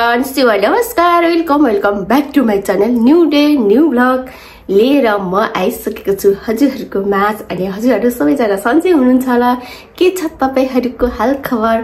Everyone नमस्कार welcome back to my channel new day new blog लिएर म आइसकेको छु हजुरहरुको माझ अनि हजुरहरु सबैजना सन्चै हुनुहुन्छ होला के छ तपाईहरुको हाल खबर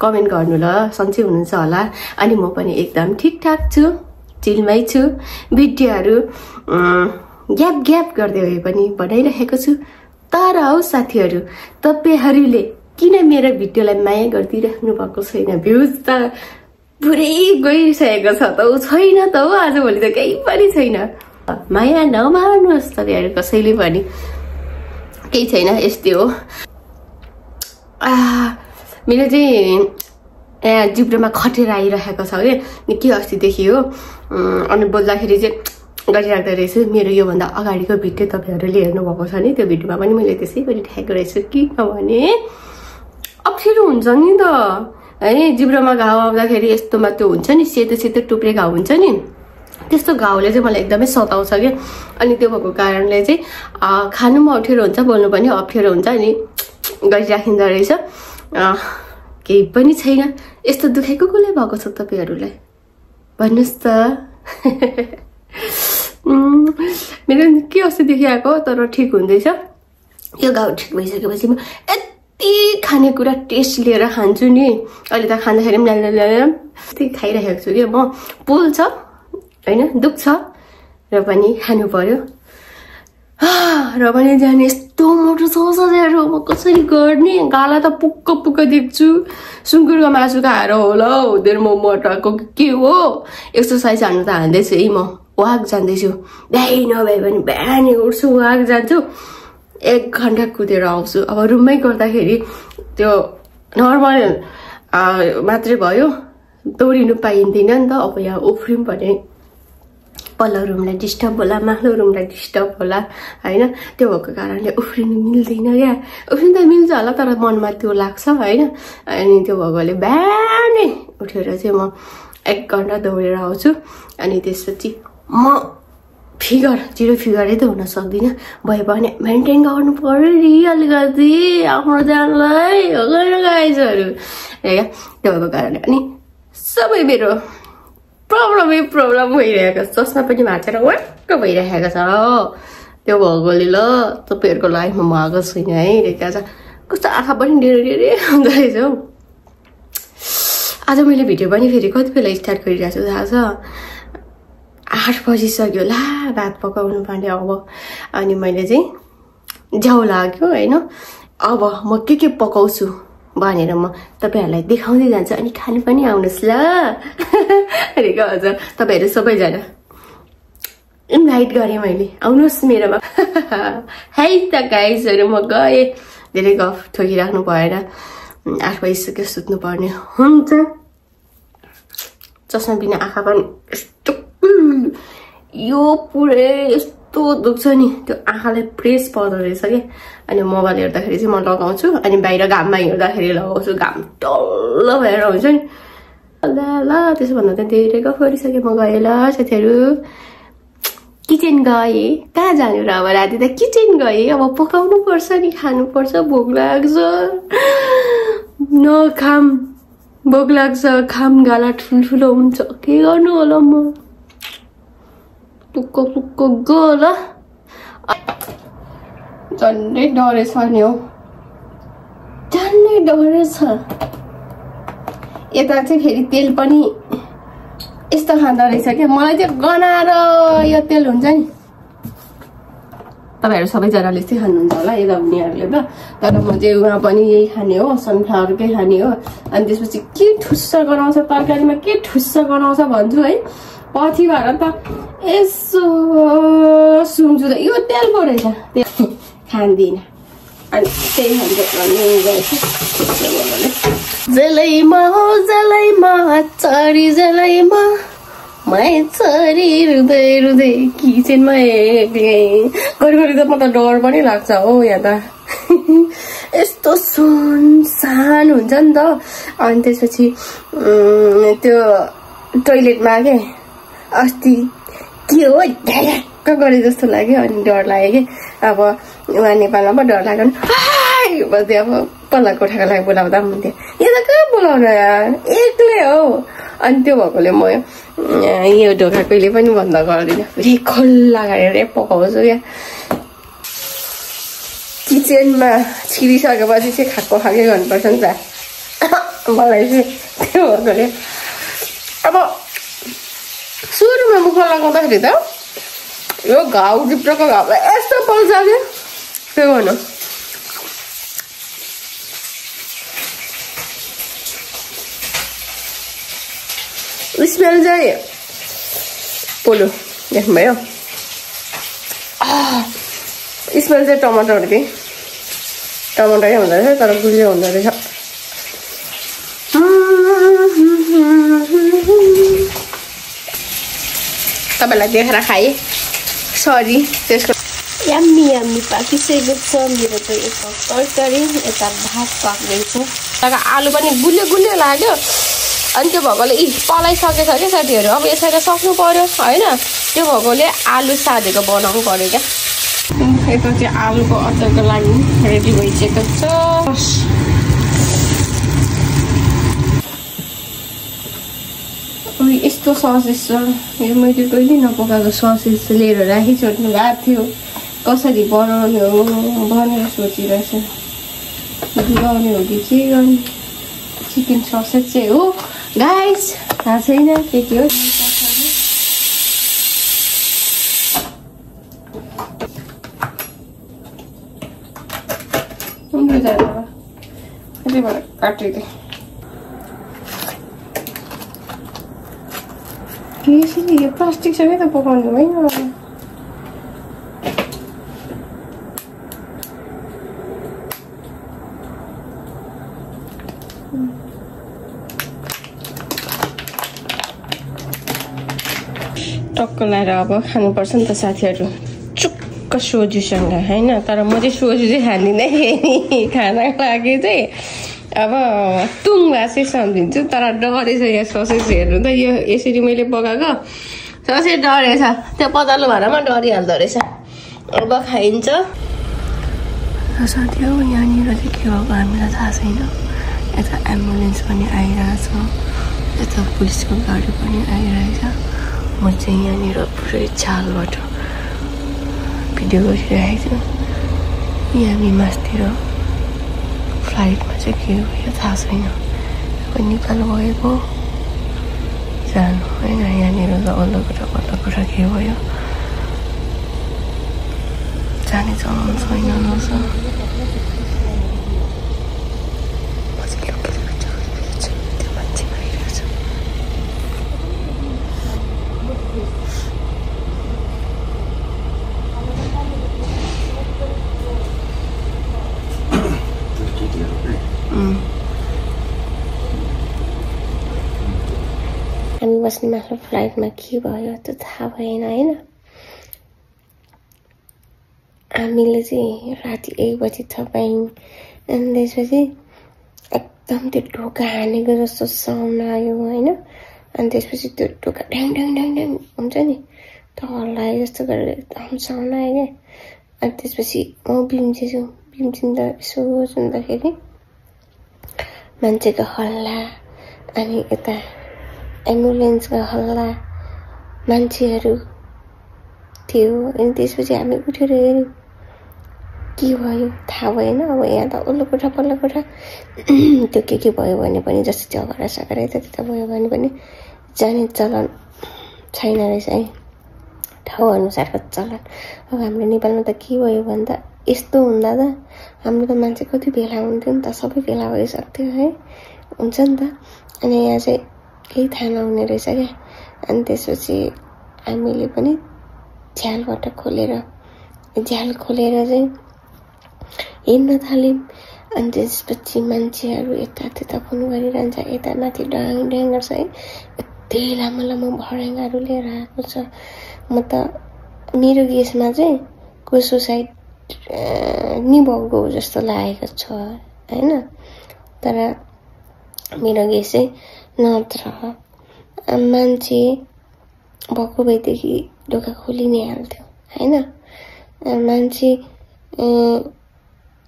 कमेन्ट गर्नु ल सन्चै हुनुहुन्छ होला अनि म पनि एकदम ठीकठाक छु चिलमै छु भिडियोहरु ग्याप गर्दै भए पनि बनाइरहेको छु तर हौ साथीहरु तपाईहरुले किन मेरो भिडियोलाई माया गर्दिराख्नु भएको छैन भ्युज त पुरै गइसकेको छ त छैन त हो आजभोलि त केही पनि छैन माया नमार्नुहोस् तपाईहरु कसैले पनि केही छैन यस्तै हो मेरो चाहिँ जिब्रोमा खटेर आइरहेको छ के अस्तिदेखि हो अनि बोल्दाखेरि चाहिँ गरिराख्दै रहेछु मेरो यो भन्दा अगाडिको भिडियो तपाईहरुले हेर्नु भएको छ नि त्यो भिडियोमा पनि मैले त्यसै गरिरहेको रहेछु किनभने अप्ठ्यारो हुन्छ नि त हैन जिब्रोमा घाउ आउँदाखेरि यस्तोमा त्यो हुन्छ नि सेतो सेतो टुप्रे घाउ हुन्छ नि त्यस्तो घाउले चाहिँ मलाई एकदमै सताउँछ के अनि त्यो भएको कारणले चाहिँ खानु पनि अप्ठ्यारो हुन्छ बोल्नु पनि अप्ठ्यारो हुन्छ अनि गरिराखिँदो रहेछ केही पनि छैन यस्तो दुखेको कसले भएको छ तपाईहरुलाई भन्नुस् त मेरो के अस्तिदेखि आएको तर ठिक हुँदैछ यो घाउ ठिक भइसकेपछि म यति खानेकुरा टेस्ट लिएर खान्छु नि अहिले त खाँदाखेरि पनि त्यही खाइरहेको छु कि म पोल्छ हैन दुख्छ र पनि खानु पर्यो र पनि जाने यस्तो मोटो सोचहरू म कसरी गर्ने गाला त पुक्क पुक्क देख्छु सुँगुरको मासु खाएर होला हुँदैन म मोटाको के हो एक्सरसाइज हान्नु त हान्दैछु है म वाक जान्दैछु बिहान नभए पनि बिहानै उठ्छु वाक जान्छु 1 घण्टा कुदेर आउँछु अब रुममै गर्दाखेरि त्यो नर्मल मात्रै भयो दौडिनु पाइँदैन नि त अब यहाँ उफ्रिम भने पल्लो रुमलाई डिस्टर्ब होला माथिल्लो रुमलाई डिस्टर्ब होला हैन त्यो भएको कारणले उफ्रिनु मिल्दैन क्या उफ्रिनु त मिल्छ होला तर मनमा त्यो लाग्छ हैन अनि त्यो भएकोले बिहानै उठेर चाहिँ म 1 घण्टा दौडेर आउँछु अनि त्यसपछि म जिरो फिगरै त हुन सक्दिन भए पनि मेन्टेन गर्नु पर्यो नि अलिकति आफ्नो जानलाई गाइजहरु हैन त्यो भएको कारणले अनि सबै मेरो प्रब्लम भइरहेको छ चस्मा पनि भाँचेर वाक्क भइरहेको छ त्यो भएकोले ल तपाईहरुको लाइफमा म आएको छैन है रेखा छ कस्तो आँखा पनि डेरे हुँदो रहेछ हौ आज मैले भिडियो पनि फेरि कति बेला स्टार्ट गरिरहेको छु थाहा छ 8 बजिसक्यो ला भात पकाउनु पर्ने अब अनि मैले चाहिँ झ्याउ लाग्यो हैन अब म के पकाउँछु भनेर म तपाईहरुलाई देखाउँदै जान्छु अनि खानु पनि आउनुस् ल अरेको हजुर तपाईहरु सबैजना इन्भाइट गरे मैले आउनुस् मेरोमा हाइ त गाइजहरु म गए धेरै गफ ठोकिराख्नु भएन 8 बजिसक्यो सुत्नु पर्ने हुन्छ चस्मा बिना आँखा पनि यस्तो यो पुरै यस्तो दुख्छ नि त्यो आँखालाई प्रेस पर्दो रहेछ के अनि मोबाइल हेर्दाखेरि चाहिँ म लगाउँछु अनि बाहिर घाममा हिँड्दाखेरि लगाउँछु घाम डल्लो भएर हुन्छ नि ल त्यसो भन्दा त धेरै गफ गरिसके म गए ल साथीहरु किचन गए कहाँ जानु र अब राति त किचन गए अब पकाउनु पर्छ नि खानु पर्छ भोक लाग्छ नखाम भोक लाग्छ खाम गाला ठुल्ठुलो हुन्छ के गर्नु होला म पुक्को गो ल झन्डै डरेछ नि हो झन्डै डरेछ यता चाहिँ फेरि तेल पनि यस्तो खाँदो रहेछ क्या मलाई चाहिँ गनाएर यो तेल हुन्छ नि तपाईहरु सबैजनाले चाहिँ खानुहुन्छ होला यता हुनेहरुले त तर म चाहिँ उहाँ पनि यही खाने हो सनफ्लावरकै खाने हो अनि त्यसपछि के ठुस्स गनाउँछ तरकारीमा के ठुस्स गनाउँछ भन्छु है पछि भएर त यसो सुन्छु त यो तेल पो रहेछ त्यो खान्दिन अनि त्यही खान्छ जलैमा चरी जलैमा मै चरी रुदै किचनमा घरि त म त डर पनि लाग्छ हो यहाँ त यस्तो सुनसान हुन्छ नि त अनि त्यसपछि त्यो टोइलेटमा के अस्ति के हो ढ्याक्क गरे जस्तो लाग्यो अनि डर लाग्यो कि अब उहाँ नेपालमा पो डर लाग्यो अब पल्ला कोठाको लागि बोलाउँदा पनि हुन्थ्यो यहाँ त कहाँ बोलाउन यार एक्लै हो अनि त्यो भएकोले म यो ढोका कहिले पनि बन्द गर्दिनँ फेरि खुल्ला गरेर पकाउँछु क्या किचनमा छिरिसकेपछि चाहिँ खाएकै गर्नुपर्छ नि त मलाई चाहिँ त्यो भएकोले अब सुरुमा मुख लगाउँदाखेरि त यो घाउ भित्रको घाउलाई यस्तो पोल्छ क्या के गर्नु स्मेल चाहिँ पोलो देख्नुभयो स्मेल चाहिँ टमाटरकै हुँदो रहेछ तर गुलियो हुँदो रहेछ तपाईँलाई देखेर खाएँ सरी त्यसको यम्मी पाकिसकेको छ मेरो त यता तरकारी यता भात पाक्दैछ तर आलु पनि गुलियो लाग्यो अनि त्यो भएकोले पलाइसकेछ क्या साथीहरू अब यसरी त सक्नु पर्यो होइन त्यो भएकोले आलु साधेको बनाउनु पर्यो क्या यता चाहिँ आलुको अचारको लागि रेडी भइसकेको छ यस्तो ससेस छ यो मैले कहिले नपकाएको ससेस लिएर राखिसक्नु भएको थियो कसरी बनाउने हो भनेर सोचिरहेछ बनाउने हो कि के गर्ने चिकन ससेज चाहिँ हो गाइस थाहा छैन के हो काटिदिएँ यसरी यो प्लास्टिक सँगै त पकाउनु होइन टक्क लाएर अब खानुपर्छ नि त साथीहरू चुक्क सोजुसँग होइन तर म चाहिँ सोजु चाहिँ खाँदिनँ नि खानाको लागि चाहिँ अब टुङ्गा चाहिँ सम्झिन्छु तर डरेछ यहाँ ससेज हेर्नु त यो यसरी मैले पकाएको ससेज डरेछ त्यो पतालो भाँडामा डरिहाल्दो रहेछ अब खाइन्छ साथीहरू यहाँनिर चाहिँ के भएको हामीलाई थाहा छैन यता एम्बुलेन्स पनि आइरहेछ यता पुलिसको गाडी पनि आइरहेछ म चाहिँ यहाँनिर पुरै छालबाट भिडियो गरिरहेको छु यहाँ मासतिर फ्लाइटमा चाहिँ के भयो थाहा छैन निकाल भएको जानु होइन यहाँनिर त अल्लो कुरा के भयो जाने चलाउनु छैन रहेछ हामी बस्ने मात्र फ्लाइटमा के भयो त्यो थाहा भएन होइन हामीले चाहिँ राति 1 बजी थाहा अनि त्यसपछि एकदम त्यो ढोका हानेको जस्तो साउन्ड आयो होइन अनि त्यसपछि त्यो ढोका ढ्याङ ढ्याङ ढ्याङ ढ्याङ हुन्छ नि त्यो हल्लायो जस्तो गरेर एकदम साउन्ड आयो क्या अनि त्यसपछि म बिम्चिँदा यसो सुन्दाखेरि मान्छेको हल्ला अनि यता एम्बुलेन्सको हल्ला मान्छेहरू थियो अनि त्यसपछि हामी उठेर हेऱ्यौँ के भयो थाहा भएन अब यहाँ त पल्लो कोठा त्यो के भयो भने पनि जस्तो झगडा सगडा यता भयो भने पनि जाने चलन छैन रहेछ है ठाउँ अनुसारको चलन अब हाम्रो नेपालमा त के भयो भने त यस्तो हुँदा त हाम्रो त मान्छे कति भेला हुन्थ्यो नि त सबै भेला भइसक्थ्यो है हुन्छ नि त अनि यहाँ चाहिँ केही थाहा नहुने रहेछ क्या अनि त्यसपछि हामीले पनि झ्याल खोलेर चाहिँ हिँड्न थाल्यौँ अनि त्यसपछि मान्छेहरू यता त्यता फोन गरिरहन्छ यता माथि ड्याङ ड्याङ गर्छ है यति लामो भर्याङहरू लिएर आएको छ म त मेरो गेसमा चाहिँ को सुसाइड नि भएको जस्तो लागेको छ होइन तर मेरो गेस चाहिँ नत्र मान्छे भएको भएदेखि ढोका खोलि नै हाल्थ्यो होइन मान्छे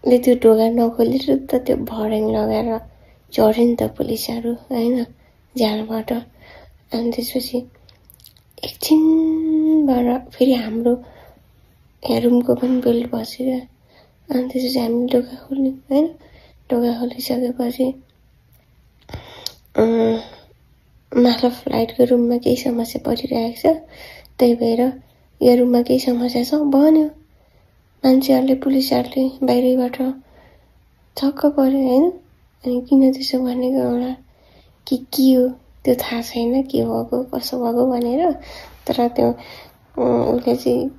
ले त्यो ढोका नखोलेर त त्यो भर्याङ लगाएर चढ्यो नि त पुलिसहरू होइन झ्यालबाट अनि त्यसपछि एकछिनबाट फेरि हाम्रो यहाँ रुमको पनि बेल्ट बसेर अनि त्यसपछि हामी ढोका खोल्यौँ होइन। ढोका खोलिसकेपछि माथि फ्लाइटको रुममा केही समस्या परिरहेको छ, त्यही भएर यो रुममा केही समस्या छ भन्यो। मान्छेहरूले पुलिसहरूले बाहिरैबाट छक्क पर्यो होइन। अनि किन त्यसो भनेको एउटा के हो त्यो थाहा छैन, के भएको कसो भएको भनेर। तर त्यो उसले चाहिँ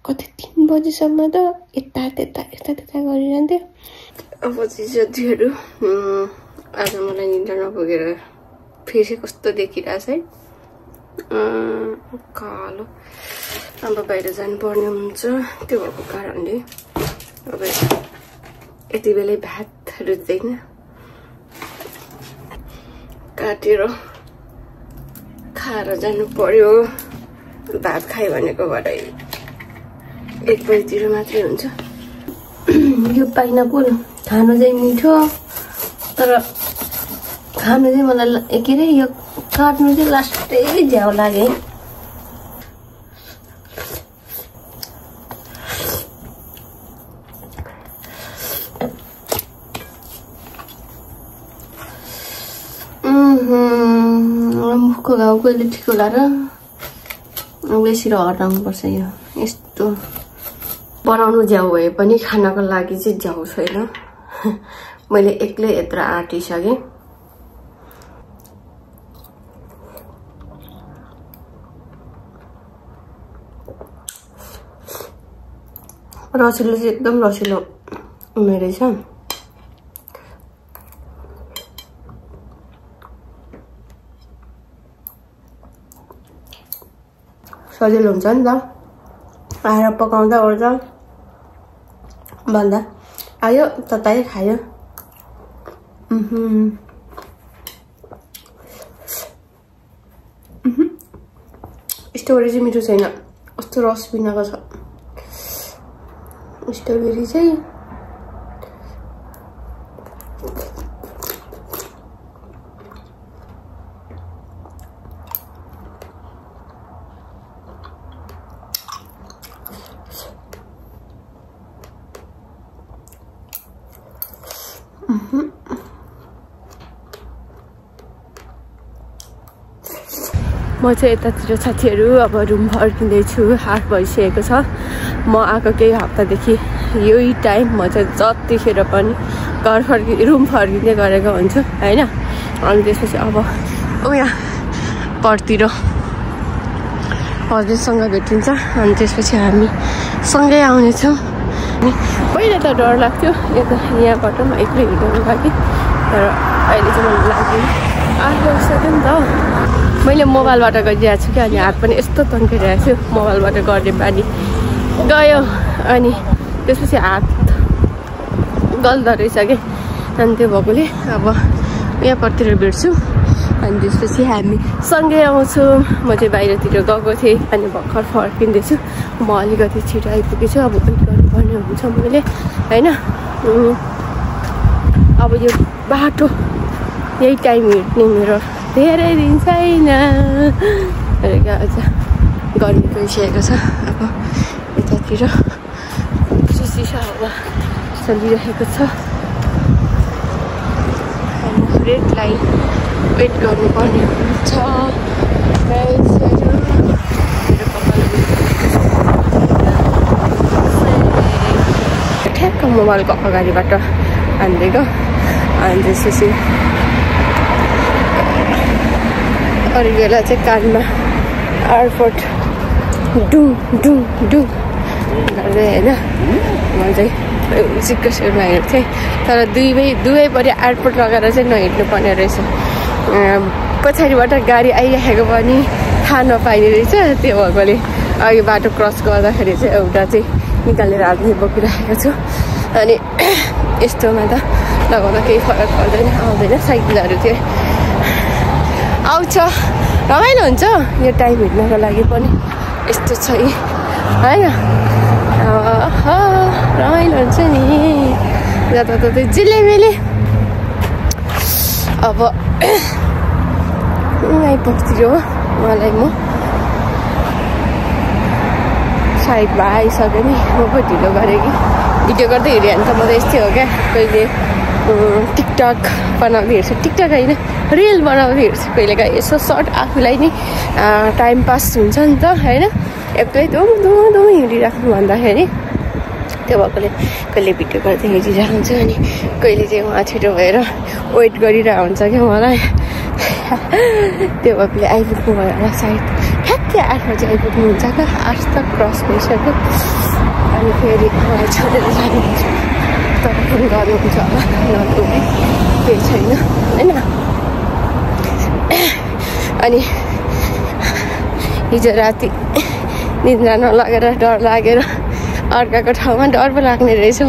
कति 3 बजीसम्म त यता गरिरहन्थ्यो। अब चाहिँ साथीहरू आज मलाई निद्रा नपुगेर फेरि कस्तो देखिरहेछ है, कालो। अब बाहिर जानुपर्ने हुन्छ, त्यो भएको कारणले अब यति बेलै भात रुच्दैन, काटेर खाएर जानु पर्यो। भात खायो भनेको भरे 1 बजीतिर मात्रै हुन्छ। यो पाइनापल खानु चाहिँ मिठो, तर खानु चाहिँ मलाई के अरे यो काट्नु चाहिँ लास्टै झ्याउ लाग्यो। मुखको घाउ कहिले ठिक होला र बेसी हटाउनु पर्छ। यो यस्तो बनाउनु झ्याउ भए पनि खानको लागि चाहिँ झ्याउ छैन। मैले एक्लै यत्रो आँटिसकेँ। रसिलो चाहिँ एकदम रसिलो हुने रहेछ। सजिलो हुन्छ नि त, आएर पकाउँदा ओर्दा भन्दा आयो ततायो खायो। स्ट्रबेरी चाहिँ मिठो छैन, कस्तो रस बिनाको छ स्ट्रबेरी चाहिँ। म चाहिँ यतातिर साथीहरू अब रुम फर्किँदैछु। 8 बजिसकेको छ। म आएको केही हप्तादेखि यही टाइम म चाहिँ जतिखेर पनि रुम फर्किँदै गरेको हुन्छु होइन। अनि त्यसपछि अब यहाँ परतिर हजुरसँग भेटिन्छ, अनि त्यसपछि हामी सँगै आउनेछौँ। अनि पहिला त डर लाग्थ्यो यहाँबाट पनि एक्लै हिँड्नुको लागि, तर अहिले चाहिँ मलाई लाग्दैन। 8 बजिसक्यो नि त। मैले मोबाइलबाट गरिरहेको छु कि, अनि हात पनि यस्तो तन्किरहेको छु। मोबाइलबाट गर्ने बानी गयो, अनि त्यसपछि हात गल्दो रहेछ कि। अनि त्यो भएकोले अब यहाँ परतिर भेट्छु, अनि त्यसपछि हामी सँगै आउँछौँ। म चाहिँ बाहिरतिर गएको थिएँ, अनि भर्खर फर्किँदैछु। म अलिकति छिटो आइपुगेछु। अब वेट गर्नुपर्ने हुन्छ मैले होइन। अब यो बाटो यही टाइम हिँड्ने मेरो धेरै दिन छैन। आज गर्मी गइसकेको छ। अब यतातिर चिसो हावा चलिरहेको छ। रेड लाइन वेट गर्नुपर्ने हुन्छ। ठ्याक्क मोबाइलको अगाडिबाट हानिदिएको, अनि त्यसपछि अरू बेला चाहिँ कानमा एयरपोर्ट डुङ डुङ डुङ गर्दै होइन। म चाहिँ सिक्का सेरमा हिँड्थेँ, तर दुवैपट्टि एयरपोर्ट लगाएर चाहिँ नहिँड्नु पर्ने रहेछ। पछाडिबाट गाडी आइराखेको पनि थाहा नपाइने रहेछ। त्यो भएकोले अघि बाटो क्रस गर्दाखेरि चाहिँ एउटा चाहिँ निकालेर हाल्ने बोकिराखेको छु। अनि यस्तोमा त लगाउँदा केही फरक पर्दैन, आउँदैन। साइकलहरू चाहिँ आउँछ, रमाइलो हुन्छ यो टाइम हिँड्नको लागि पनि। यस्तो छ होइन, रमाइलो हुन्छ नि जताततै जिलेबिले। अब आइपुग्थ्यो। उहाँलाई म साइडमा आइसकेँ नि म पो ढिलो गरेँ कि भिडियो गर्दै हिँडेँ भने त म त यस्तै हो क्या कहिले टिकटक बनाउँदै हेर्छु टिकटक होइन रिल बनाउँदै हेर्छु कहिलेकाहीँ यसो सर्ट आफूलाई नि टाइम पास हुन्छ नि त होइन एक्लै दुम हिँडिराख्नु भन्दाखेरि त्यो भएकोले कहिले भिडियो गर्दै हिँडिरहेको हुन्छ अनि कहिले चाहिँ उहाँ छिटो भएर वेट गरिरहेको हुन्छ क्या मलाई त्यो भएकोले आइपुग्नु भयो होला सायद ठ्याक्कै 8 बजी आइपुग्नुहुन्छ क्या 8 त क्रस भइसक्यो अनि फेरि उहाँ छोडेर जानुहुन्छ तर फोन गर्नुहुन्छ होला नपुग्ने केही छैन होइन अनि हिजो राति निद्रा नलागेर डर लागेर अर्काको ठाउँमा डर पो लाग्ने रहेछ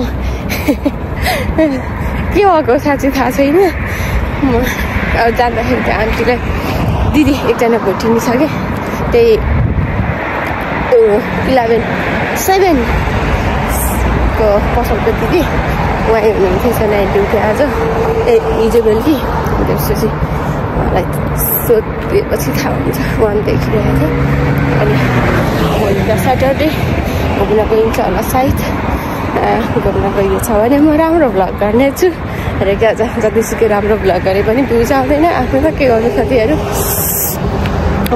के भएको साँच्चै थाहा छैन म अब जाँदाखेरि त्यो आन्टीलाई दिदी एकजना भोटिनी छ क्या त्यही 11-7 को पसलको दिदी उहाँ हुनुहुन्थ्यो नाइट ड्युटी आज हिजो बेलुकी त्यसपछि उहाँलाई सोधेपछि थाहा हुन्छ उहाँ देखिरहेको थियो अनि भोलि त स्याटरडे घुम्न गइन्छ होला सायद घुम्न गइएको छ भने म राम्रो भ्लग गर्नेछु र क्या जतिसुकै राम्रो भ्लग गरे पनि भ्युज आउँदैन आफ्नो त के गर्नु साथीहरू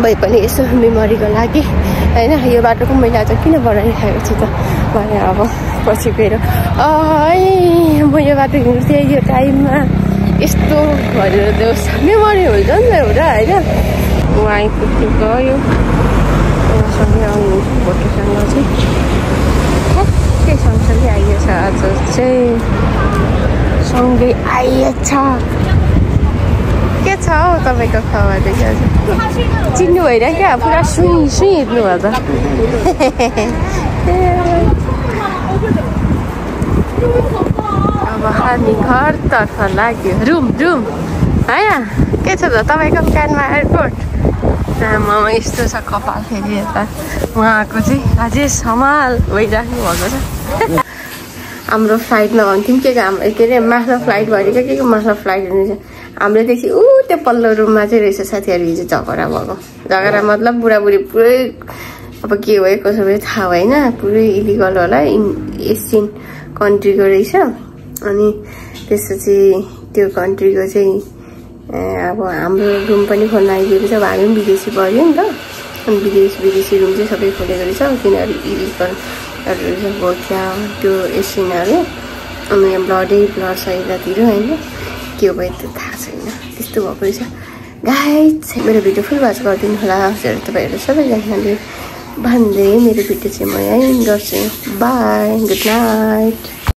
भए पनि यसो मेमोरीको लागि होइन यो बाटोको मैले आज किन बनाइरहेको छु त भने अब पछि गएर म यो बाटो हिँड्थेँ यो टाइममा यस्तो भनेर त्यो मेमोरी हुन्छ नि त एउटा होइन उहाँ आइपुग्नु गयो उहाँसँगै आउनुहुन्छ भोटेसँग चाहिँ के सँगसँगै आइएछ आज चाहिँ सँगै आइएछ के छ हौ तपाईँको खबरदेखि आज चिन्नु भएन क्या पुरा सुई हिँड्नु भयो त अब हामी घरतर्फ लाग्यो रुम होइन के छ त तपाईँको कानमा एयरपोर्ट आमामा यस्तो छ कपाल फेरि यता उहाँको चाहिँ अझै समाल भइराख्नु भएको छ हाम्रो फ्लाइटमा भन्थ्यौँ के अरे माथि फ्लाइट भनेको के माथि फ्लाइट हुने हाम्रोदेखि त्यो पल्लो रुममा चाहिँ रहेछ साथीहरू हिजो झगडा भएको झगडा मतलब बुढाबुढी पुरै अब के भयो कसो भयो थाहा भएन पुरै इलिगल होला एसियन कन्ट्रीको रहेछ अनि त्यसपछि त्यो कन्ट्रीको चाहिँ अब हाम्रो रुम पनि खोल्न आइदिएको छ अब हामी पनि विदेशी पऱ्यो नि त अनि विदेशी रुम चाहिँ सबै खोलेको रहेछ तिनीहरू इलिगल रहेछ भोटिया त्यो एसियनहरू अनि ब्लड छ यतातिर होइन के हो भयो त्यो थाहा छैन त्यस्तो भएको रहेछ गाइज मेरो भिडियो फुल वाच गरिदिनु होला तपाईँहरू सबैजनाले भन्दै मेरो भिडियो चाहिँ म यहीँ गर्छु बाई गुड नाइट